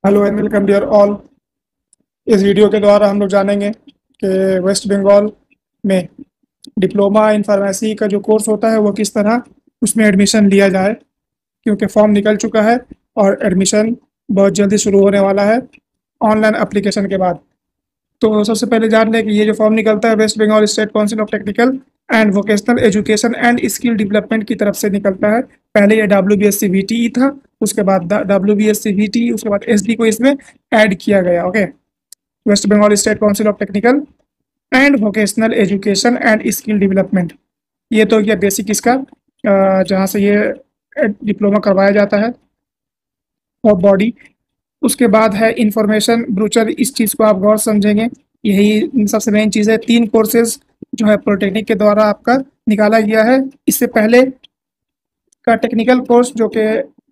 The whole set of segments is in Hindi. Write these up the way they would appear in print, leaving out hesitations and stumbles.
Hello and welcome dear all. इस वीडियो के द्वारा हम लोग जानेंगे कि वेस्ट बंगाल में डिप्लोमा इन फार्मेसी का जो कोर्स होता है वो किस तरह उसमें एडमिशन लिया जाए, क्योंकि फॉर्म निकल चुका है और एडमिशन बहुत जल्दी शुरू होने वाला है ऑनलाइन एप्लीकेशन के बाद। तो सबसे पहले जान लें कि ये जो फॉर्म निकलता है West Bengal state council of technical and vocational education and skill development की तरफ से निकलता है। पहले ये WBSc-VTE था, उसके बाद WBSc-VTE, उसके बाद SD को इसमें ऐड किया गया। Okay, West Bengal state council of technical and vocational education and skill development. ये तो ये बेसिक इसका जहाँ से ये डिप्लोमा करवाया जाता है और बॉडी। उसके बाद है इंफॉर्मेशन ब्रूचर। इस चीज़ को आप गौर समझेंगे, यही सबसे मेन चीज़ है। 3 कोर्सेज जो है पॉलिटेक्निक के द्वारा आपका निकाला गया है। इससे पहले का टेक्निकल कोर्स जो कि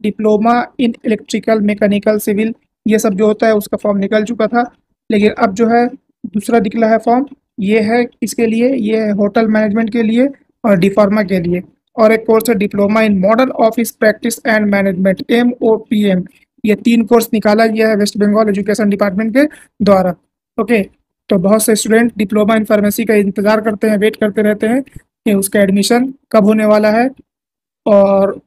diploma in electrical mechanical civil ये सब जो होता है उसका फॉर्म निकल चुका था, लेकिन अब जो है दूसरा निकला है फॉर्म। ये है इसके लिए, ये है होटल मैनेजमेंट के लिए और डिफार्मा के लिए। और एक कोर्स है diploma in modern office practice and management, MOPM। ये 3 कोर्स निकाला गया है वेस्ट बंगाल एजुकेशन डिपार्टमेंट के द्वारा। ओके, तो बहुत से स्टूडेंट डिप्लोमा इन फार्मेसी का इंतजार करते हैं, वेट करते रहते हैं कि उसका एडमिशन कब होने वाला है और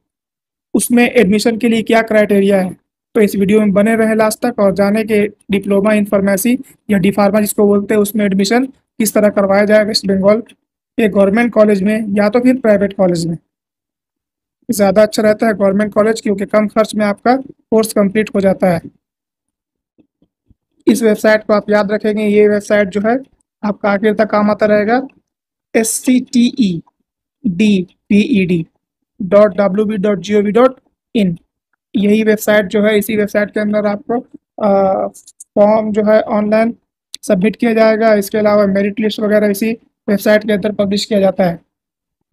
उसमें एडमिशन के लिए क्या क्राइटेरिया है। तो इस वीडियो में बने रहे लास्ट तक और जाने के डिप्लोमा इन फार्मेसी या डी फार्मा जिसको बोलते हैं उसमें एडमिशन किस तरह करवाया जाए वेस्ट बंगाल के गवर्नमेंट कॉलेज में या तो फिर प्राइवेट कॉलेज में। ज़्यादा अच्छा रहता है गवर्नमेंट कॉलेज, क्योंकि कम खर्च में आपका कोर्स कंप्लीट हो जाता है। इस वेबसाइट को आप याद रखेंगे, ये वेबसाइट जो है आपका आखिर तक काम आता रहेगा। sctedped.wb.gov.in। यही वेबसाइट जो है, इसी वेबसाइट के अंदर आपको फॉर्म जो है ऑनलाइन सबमिट किया जाएगा। इसके अलावा मेरिट लिस्ट वगैरह इसी वेबसाइट के अंदर पब्लिश किया जाता है।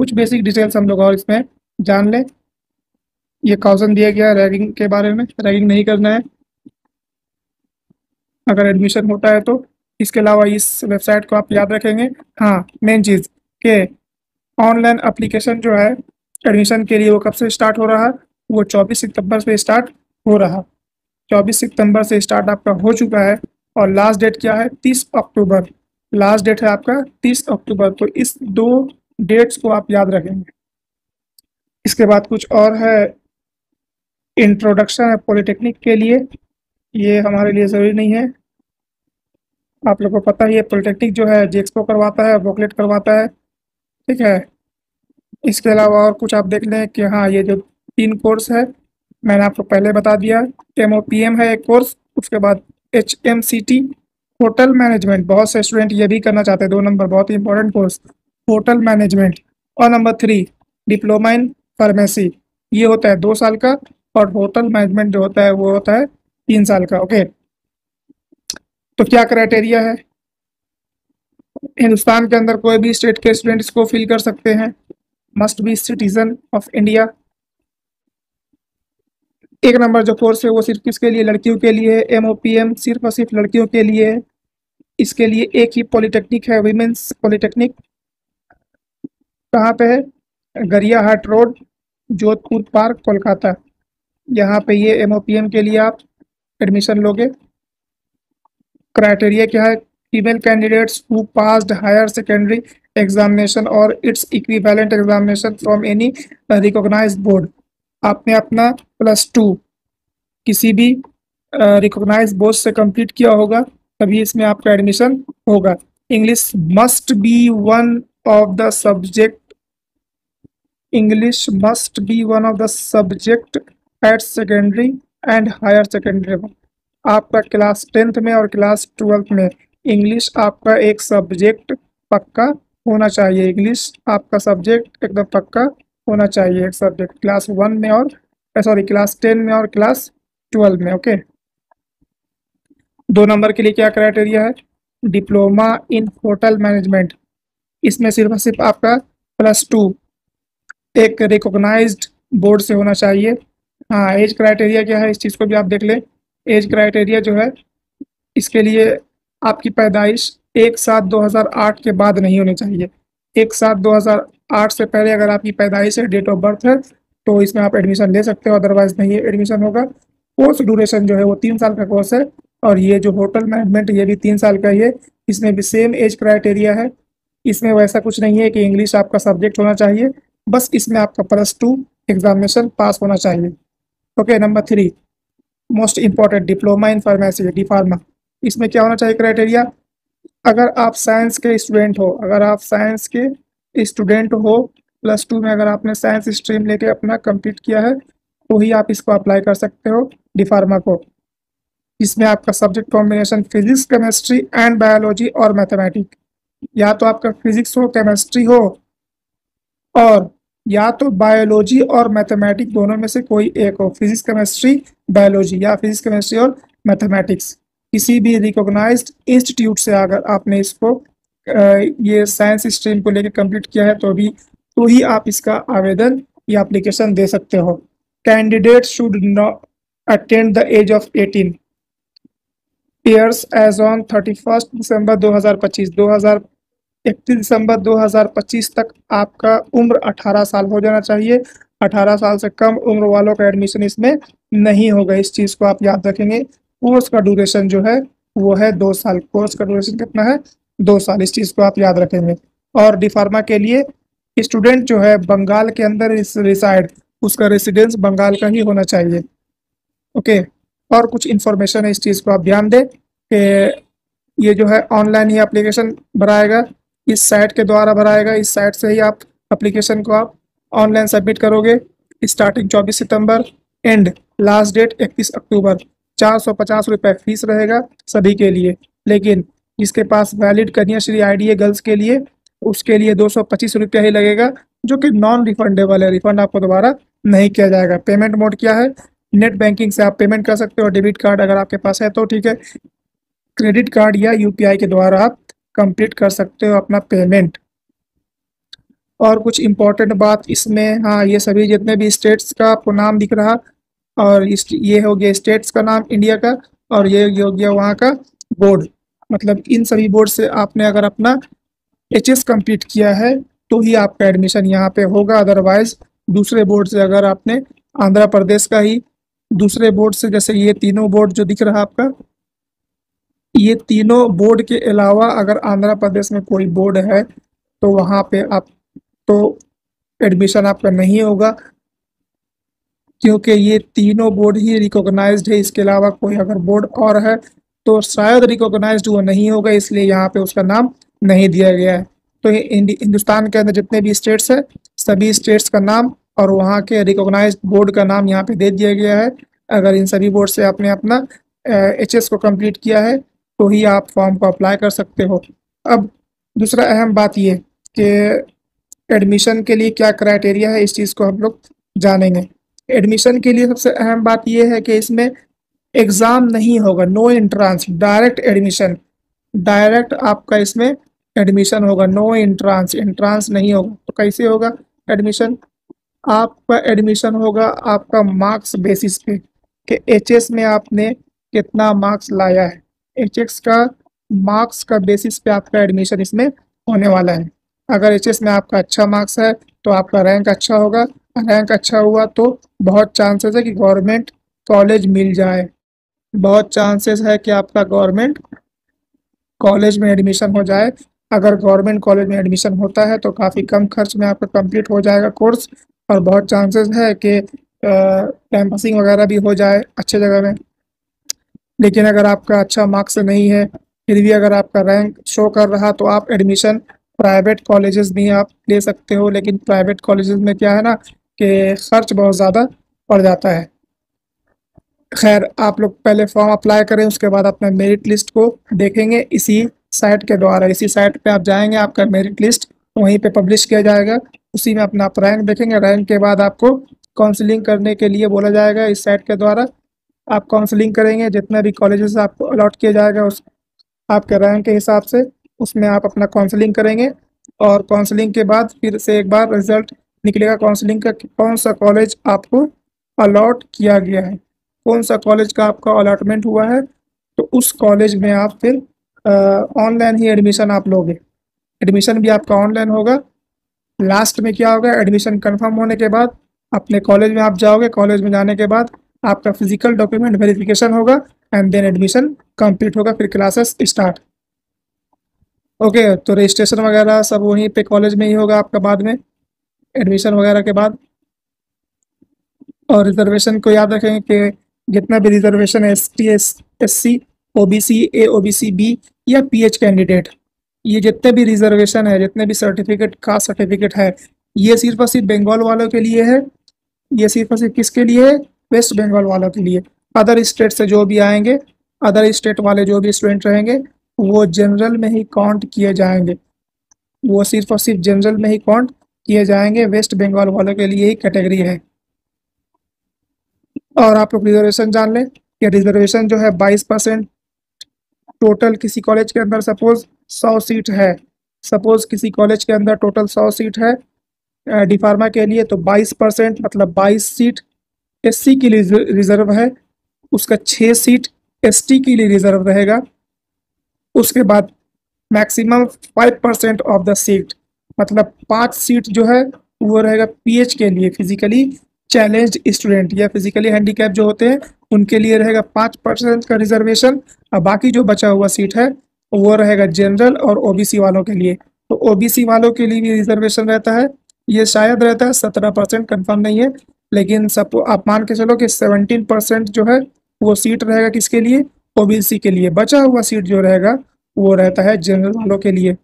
कुछ बेसिक डिटेल्स हम लोग और इसमें जान लें। ये कॉजन दिया गया है रैगिंग के बारे में, रैगिंग नहीं करना है अगर एडमिशन होता है तो। इसके अलावा इस वेबसाइट को आप याद रखेंगे। हाँ, मेन चीज़ के ऑनलाइन एप्लीकेशन जो है एडमिशन के लिए वो कब से स्टार्ट हो रहा है, वो 24 सितंबर से स्टार्ट हो रहा। 24 सितंबर से स्टार्ट आपका हो चुका है और लास्ट डेट क्या है, 30 अक्टूबर। लास्ट डेट है आपका 30 अक्टूबर। तो इस 2 डेट्स को आप याद रखेंगे। इसके बाद कुछ और है, इंट्रोडक्शन है पॉलिटेक्निक के लिए। ये हमारे लिए ज़रूरी नहीं है, आप लोगों को पता ही है पॉलिटेक्निक जो है जेक्सपो करवाता है, वोकलेट करवाता है। ठीक है, इसके अलावा और कुछ आप देख लें कि हाँ, ये जो 3 कोर्स है मैंने आपको पहले बता दिया। MOPM है एक कोर्स, उसके बाद HMCT होटल मैनेजमेंट। बहुत से स्टूडेंट ये भी करना चाहते हैं, 2 नंबर बहुत ही इंपॉर्टेंट कोर्स होटल मैनेजमेंट। और नंबर 3 डिप्लोमा इन फार्मेसी, ये होता है 2 साल का। और होटल मैनेजमेंट जो होता है वो होता है 3 साल का। ओके, तो क्या क्राइटेरिया है, हिंदुस्तान के अंदर कोई भी स्टेट के स्टूडेंट इसको फिल कर सकते हैं। Must be citizen of India. 1 number जो कोर्स है वो सिर्फ किसके लिए, लड़कियों के लिए है। MOPM सिर्फ और सिर्फ लड़कियों के लिए है। इसके लिए एक ही पॉलिटेक्निक है, विमेंस पॉलिटेक्निक। कहाँ पे है, गरियाहाट रोड, जोधपुर पार्क, कोलकाता। यहाँ पे ये MOPM के लिए आप एडमिशन लोगे। क्राइटेरिया क्या है, female candidates who passed higher secondary examination और its equivalent examination from any recognised board. आपने अपना +2 किसी भी रिकॉग्नाइज बोर्ड से कंप्लीट किया होगा तभी इसमें आपका एडमिशन होगा। English must be one of the subject, English must be one of the subject at secondary and higher secondary. आपका क्लास 10th में और क्लास 12th में इंग्लिश आपका एक सब्जेक्ट पक्का होना चाहिए। इंग्लिश आपका सब्जेक्ट एकदम पक्का होना चाहिए, एक सब्जेक्ट क्लास 1 में और सॉरी क्लास 10 में और क्लास 12 में। ओके, 2 नंबर के लिए क्या क्राइटेरिया है, डिप्लोमा इन होटल मैनेजमेंट। इसमें सिर्फ और सिर्फ आपका +2 एक रिकॉग्नाइज्ड बोर्ड से होना चाहिए। हाँ, एज क्राइटेरिया क्या है, इस चीज़ को भी आप देख लें। एज क्राइटेरिया जो है इसके लिए आपकी पैदाइश 1/7/2008 के बाद नहीं होनी चाहिए। 1/7/2008 से पहले अगर आपकी पैदाइश है, डेट ऑफ बर्थ है, तो इसमें आप एडमिशन ले सकते हो, अदरवाइज नहीं एडमिशन होगा। कोर्स ड्यूरेशन जो है वो 3 साल का कोर्स है। और ये जो होटल मैनेजमेंट ये भी 3 साल का ही है। इसमें भी सेम एज क्राइटेरिया है। इसमें वैसा कुछ नहीं है कि इंग्लिश आपका सब्जेक्ट होना चाहिए, बस इसमें आपका +2 एग्जामिनेशन पास होना चाहिए। Okay, number 3 most important, diploma in pharmacy, D pharma. इसमें क्या होना चाहिए क्राइटेरिया? अगर आप साइंस के स्टूडेंट हो, अगर आप साइंस के स्टूडेंट हो, +2 में अगर आपने साइंस स्ट्रीम लेके अपना कंप्लीट किया है तो ही आप इसको अप्लाई कर सकते हो डी फार्मा को। इसमें आपका subject combination physics, chemistry and biology और मैथमेटिक्स, या तो आपका फिजिक्स हो, केमिस्ट्री हो, और या तो बायोलॉजी और मैथमेटिक्स दोनों में से कोई एक हो। फिजिक्स केमिस्ट्री बायोलॉजी या फिजिक्स केमिस्ट्री और मैथमेटिक्स। किसी भी रिकॉग्नाइज्ड इंस्टीट्यूट से अगर आपने इसको ये साइंस स्ट्रीम को लेकर कंप्लीट किया है तो ही आप इसका आवेदन या एप्लीकेशन दे सकते हो। Candidate should not attend the age of 18 years age on 31 दिसंबर 2025। 31 दिसंबर 2025 तक आपका उम्र 18 साल हो जाना चाहिए। 18 साल से कम उम्र वालों का एडमिशन इसमें नहीं होगा। इस चीज़ को आप याद रखेंगे। कोर्स का ड्यूरेशन जो है वो है 2 साल। कोर्स का ड्यूरेशन कितना है? 2 साल। इस चीज़ को आप याद रखेंगे। और डी फार्मा के लिए स्टूडेंट जो है बंगाल के अंदर रिसाइड, उसका रेसिडेंस बंगाल का ही होना चाहिए। ओके, और कुछ इन्फॉर्मेशन है, इस चीज़ को आप ध्यान दें कि ये जो है ऑनलाइन ही एप्लीकेशन भराएगा, इस साइट के द्वारा भराएगा। इस साइट से ही आप एप्लीकेशन को आप ऑनलाइन सबमिट करोगे। स्टार्टिंग 24 सितंबर, एंड लास्ट डेट 31 अक्टूबर। 450 रुपये फीस रहेगा सभी के लिए, लेकिन जिसके पास वैलिड कन्याश्री आईडी है गर्ल्स के लिए, उसके लिए 225 रुपया ही लगेगा, जो कि नॉन रिफंडेबल है। रिफंड आपको दोबारा नहीं किया जाएगा। पेमेंट मोड क्या है? नेट बैंकिंग से आप पेमेंट कर सकते हो। डेबिट कार्ड अगर आपके पास है तो ठीक है, क्रेडिट कार्ड या यूपीआई के द्वारा आप कंप्लीट कर सकते हो अपना पेमेंट। और कुछ इम्पोर्टेंट बात इसमें, हाँ, ये सभी जितने भी स्टेट्स का आपको नाम दिख रहा, और ये हो गया स्टेट्स का नाम इंडिया का, और ये हो गया वहाँ का बोर्ड। मतलब इन सभी बोर्ड से आपने अगर अपना एचएस कंप्लीट किया है तो ही आपका एडमिशन यहाँ पे होगा। अदरवाइज दूसरे बोर्ड से, अगर आपने आंध्र प्रदेश का ही दूसरे बोर्ड से, जैसे ये तीनों बोर्ड जो दिख रहा आपका, ये तीनों बोर्ड के अलावा अगर आंध्र प्रदेश में कोई बोर्ड है तो वहाँ पे आप तो एडमिशन आपका नहीं होगा, क्योंकि ये तीनों बोर्ड ही रिकॉग्नाइज्ड है। इसके अलावा कोई अगर बोर्ड और है तो शायद रिकॉग्नाइज्ड वो नहीं होगा, इसलिए यहाँ पे उसका नाम नहीं दिया गया है। तो हिंदुस्तान के अंदर जितने भी स्टेट्स है, सभी स्टेट्स का नाम और वहाँ के रिकॉग्नाइज्ड बोर्ड का नाम यहाँ पे दे दिया गया है। अगर इन सभी बोर्ड से आपने अपना एचएस को कंप्लीट किया है तो ही आप फॉर्म को अप्लाई कर सकते हो। अब दूसरा अहम बात ये कि एडमिशन के लिए क्या क्राइटेरिया है, इस चीज़ को हम लोग जानेंगे। एडमिशन के लिए सबसे अहम बात यह है कि इसमें एग्ज़ाम नहीं होगा, no entrance, direct admission. Direct आपका इसमें एडमिशन होगा, नो एंट्रांस, एंट्रांस नहीं होगा। तो कैसे होगा एडमिशन? आपका एडमिशन होगा आपका मार्क्स बेसिस पे, कि एचएस में आपने कितना मार्क्स लाया है। एचएस का मार्क्स का बेसिस पे आपका एडमिशन इसमें होने वाला है। अगर एचएस में आपका अच्छा मार्क्स है तो आपका रैंक अच्छा होगा। रैंक अच्छा हुआ तो बहुत चांसेस है कि गवर्नमेंट कॉलेज मिल जाए। बहुत चांसेस है कि आपका गवर्नमेंट कॉलेज में एडमिशन हो जाए। अगर गवर्नमेंट कॉलेज में एडमिशन होता है तो काफ़ी कम खर्च में आपका कंप्लीट हो जाएगा कोर्स, और बहुत चांसेस है कि कैंपसिंग वगैरह भी हो जाए अच्छे जगह में। लेकिन अगर आपका अच्छा मार्क्स नहीं है, फिर भी अगर आपका रैंक शो कर रहा, तो आप एडमिशन प्राइवेट कॉलेजेस भी आप ले सकते हो। लेकिन प्राइवेट कॉलेजेस में क्या है ना कि खर्च बहुत ज़्यादा पड़ जाता है। खैर, आप लोग पहले फॉर्म अप्लाई करें, उसके बाद अपना मेरिट लिस्ट को देखेंगे इसी साइट के द्वारा। इसी साइट पे आप जाएंगे, आपका मेरिट लिस्ट वहीं पे पब्लिश किया जाएगा। उसी में अपना आप रैंक देखेंगे। रैंक के बाद आपको काउंसलिंग करने के लिए बोला जाएगा इस साइट के द्वारा। आप काउंसलिंग करेंगे, जितने भी कॉलेजेस आपको अलॉट किया जाएगा उस आपके रैंक के हिसाब से, उसमें आप अपना काउंसलिंग करेंगे। और काउंसलिंग के बाद फिर से एक बार रिजल्ट निकलेगा काउंसलिंग का कि कौन सा कॉलेज आपको अलॉट किया गया है, कौन सा कॉलेज का आपका अलॉटमेंट हुआ है। तो उस कॉलेज में आप फिर ऑनलाइन ही एडमिशन आप लोगे। एडमिशन भी आपका ऑनलाइन होगा। लास्ट में क्या होगा, एडमिशन कंफर्म होने के बाद अपने कॉलेज में आप जाओगे। कॉलेज में जाने के बाद आपका फिजिकल डॉक्यूमेंट वेरिफिकेशन होगा एंड देन एडमिशन कंप्लीट होगा, फिर क्लासेस स्टार्ट। ओके, तो रजिस्ट्रेशन वगैरह सब वहीं पे कॉलेज में ही होगा आपका बाद में, एडमिशन वगैरह के बाद। और रिजर्वेशन को याद रखें कि जितना भी रिजर्वेशन है ST SC OBC A OBC B या PH कैंडिडेट, ये जितने भी रिजर्वेशन है, जितने भी सर्टिफिकेट, कास्ट सर्टिफिकेट है, ये सिर्फ और सिर्फ बंगाल वालों के लिए है। ये सिर्फ और सिर्फ किसके लिए है? वेस्ट बंगाल वालों के लिए। अदर स्टेट से जो भी आएंगे, अदर स्टेट वाले जो भी स्टूडेंट रहेंगे, वो जनरल में ही काउंट किए जाएंगे। वो सिर्फ और सिर्फ जनरल में ही काउंट किए जाएंगे। वेस्ट बंगाल वालों के लिए ही कैटेगरी है। और आप लोग रिजर्वेशन जान लें कि रिजर्वेशन जो है 22% टोटल किसी कॉलेज के अंदर, सपोज 100 सीट है, सपोज किसी कॉलेज के अंदर टोटल 100 सीट है डी फार्मा के लिए, तो 22% मतलब 22 सीट SC के लिए रिजर्व है, उसका 6 सीट ST के लिए रिजर्व रहेगा। उसके बाद मैक्सिमम 5% ऑफ द सीट, मतलब 5 सीट जो है वो रहेगा PH के लिए, फिजिकली चैलेंज्ड स्टूडेंट या फिजिकली हैंडीकैप जो होते हैं उनके लिए रहेगा 5% का रिजर्वेशन। और बाकी जो बचा हुआ सीट है वो रहेगा जनरल और OBC वालों के लिए। तो OBC वालों के लिए भी रिजर्वेशन रहता है, ये शायद रहता है 17%, कन्फर्म नहीं है, लेकिन सब आप मान के चलो कि 17% जो है वो सीट रहेगा किसके लिए? OBC के लिए। बचा हुआ सीट जो रहेगा वो रहता है जनरल वालों के लिए।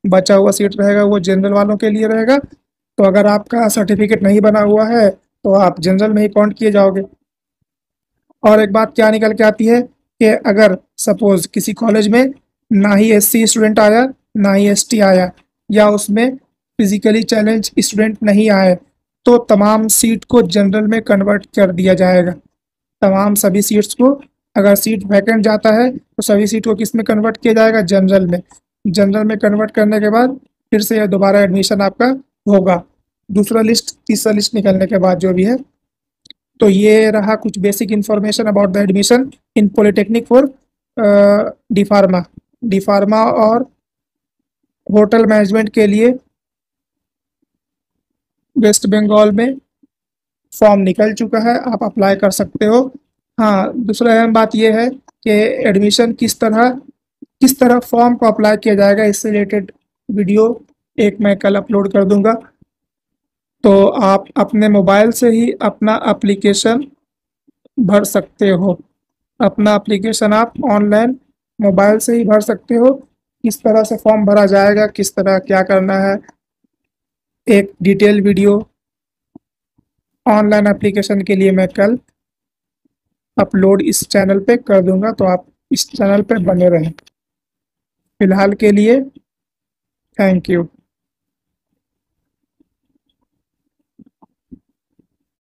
बचा हुआ सीट रहेगा वो जनरल वालों के लिए रहेगा। तो अगर आपका सर्टिफिकेट नहीं बना हुआ है तो आप जनरल में ही काउंट किए जाओगे। और एक बात क्या निकल के आती है कि अगर सपोज किसी कॉलेज में ना ही SC स्टूडेंट आया, ना ही ST आया, या उसमें फिजिकली चैलेंज स्टूडेंट नहीं आए, तो तमाम सीट को जनरल में कन्वर्ट कर दिया जाएगा। तमाम सभी सीट्स को, अगर सीट वैकेंट जाता है तो सभी सीट को किस में कन्वर्ट किया जाएगा? जनरल में। जनरल में कन्वर्ट करने के बाद फिर से दोबारा एडमिशन आपका होगा, दूसरा लिस्ट तीसरा लिस्ट निकलने के बाद जो भी है। तो ये रहा कुछ basic information about the admission in polytechnic for D pharma. D pharma और होटल मैनेजमेंट के लिए वेस्ट बंगाल में फॉर्म निकल चुका है, आप अप्लाई कर सकते हो। हाँ, दूसरा अहम बात यह है कि एडमिशन किस तरह फॉर्म को अप्लाई किया जाएगा, इससे रिलेटेड वीडियो एक मैं कल अपलोड कर दूंगा। तो आप अपने मोबाइल से ही अपना एप्लीकेशन भर सकते हो। अपना एप्लीकेशन आप ऑनलाइन मोबाइल से ही भर सकते हो। किस तरह से फॉर्म भरा जाएगा, किस तरह क्या करना है, एक डिटेल वीडियो ऑनलाइन एप्लीकेशन के लिए मैं कल अपलोड इस चैनल पे कर दूंगा, तो आप इस चैनल पे बने रहें। फिलहाल के लिए थैंक यू।